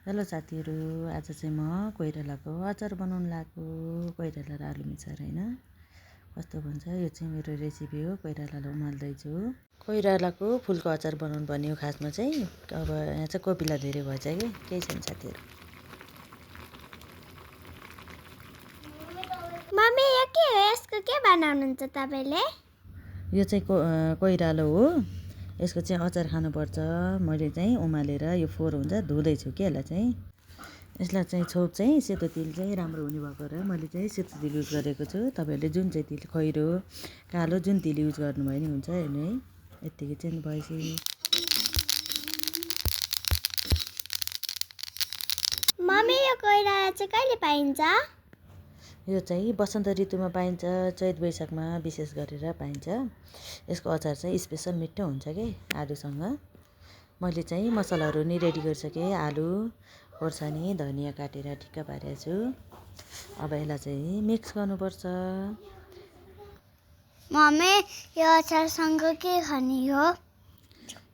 Hello साथीहरू, आज चाहिँ म कोइरालाको अचार बनाउनु लाग्यो। कोइराला र आलु मिसाएर होइन, कस्तो भन्छ। यो चाहिँ मेरो रेसिपी हो। कोइरालालाई उमाल्दैछु। कोइरालाको फुलको अचार बनाउनु पर्ने हो खासमा चाहिँ। अब यहाँ चाहिँ कोपिला धेरै भएछ कि केही छैन साथीहरू। मम्मी यो के हो? यसको के बनाउनुहुन्छ तपाईँले? यो चाहिँ कोइरालो हो। यसको चाहिँ अचार खानुपर्छ। मैले चाहिँ उमालेर यो फोहोर हुन्छ धुँदैछु कि यसलाई चाहिँ। यसलाई चाहिँ छोप चाहिँ सेतो तिल चाहिँ राम्रो हुने भएको र मैले चाहिँ सेतो तिल युज गरेको छु। तपाईँहरूले जुन चाहिँ तिल, खैरो, कालो जुन तिल युज गर्नुभयो नि हुन्छ होइन है। यत्तिकै चाहिँ भएपछि मम्मी यो कोइराला चाहिँ कहिले पाइन्छ? यो चाहिँ वसन्त ऋतुमा पाइन्छ, चैत वैशाखमा विशेष गरेर पाइन्छ। यसको अचार चाहिँ स्पेसल मिठो हुन्छ कि आलुसँग। मैले चाहिँ मसलाहरू नि रेडी गरिसकेँ। आलु, खोर्सानी, धनियाँ काटेर ठिक्क पारेको छु। अब यसलाई चाहिँ मिक्स गर्नुपर्छ। मम्मी यो अचारसँग के खाने हो?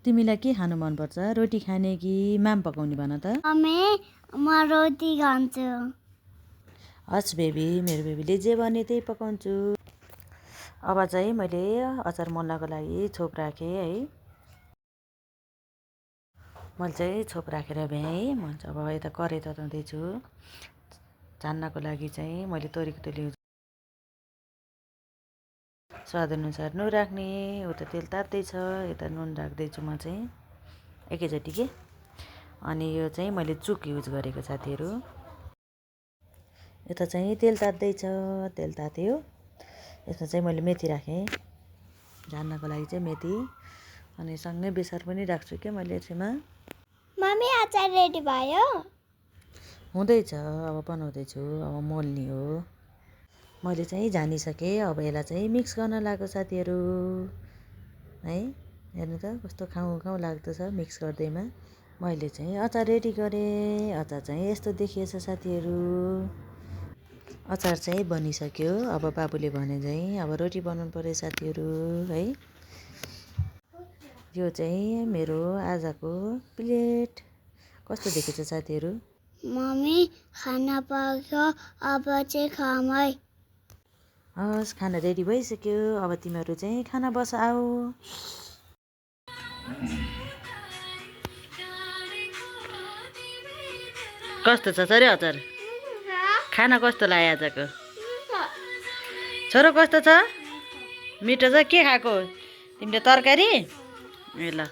तिमीलाई के खानु मनपर्छ? रोटी खाने कि माम पकाउने भन त? मम्मी म रोटी खान्छु। हस् बेबी, मेरो बेबीले जे भने त्यही पकाउँछु। अब चाहिँ मैले अचार मोल्नको लागि छोप राखेँ है। मैले चाहिँ छोप राखेर भ्याएँ। म चाहिँ अब यता कराही तताउँदैछु। छान्नको लागि चाहिँ मैले तोरीको तेल युज, स्वादअनुसार नुन राख्ने। उता तेल ताप्दैछ, यता नुन राख्दैछु म चाहिँ एकैचोटि के। अनि यो चाहिँ मैले चुक युज गरेको साथीहरू। यता चाहिँ तेल तात्दैछ, तेल तात्यो। यसमा चाहिँ मैले मेथी राखेँ, झान्नको लागि चाहिँ मेथी। अनि सँगै बेसार पनि राख्छु क्या मैले यसमा। मम्मी अचार रेडी भयो? हुँदैछ, अब बनाउँदैछु, अब मोल्ने हो। मैले चाहिँ झानिसकेँ। अब यसलाई चाहिँ मिक्स गर्न लाग्यो साथीहरू है। हेर्नु त कस्तो खाउँ खाउँ लाग्दछ मिक्स गर्दैमा। मैले चाहिँ अचार रेडी गरेँ। अचार चाहिँ यस्तो देखिएछ साथीहरू। अचार चाहिँ बनिसक्यो। अब बाबुले भने चाहिँ अब रोटी बनाउनु पऱ्यो साथीहरू है। यो चाहिँ मेरो आजको प्लेट कस्तो देखेछ साथीहरू? मम्मी खाना पाक्यो, अब चाहिँ खाऊँ है। हस्, खाना रेडी भइसक्यो। अब तिमीहरू चाहिँ खाना बस आऊ। कस्तो छ सर अचार? खाना कस्तो लाग्यो आजको? छोरो कस्तो छ? मिठो छ? के खाएको तिमीले? तरकारी? ए ल।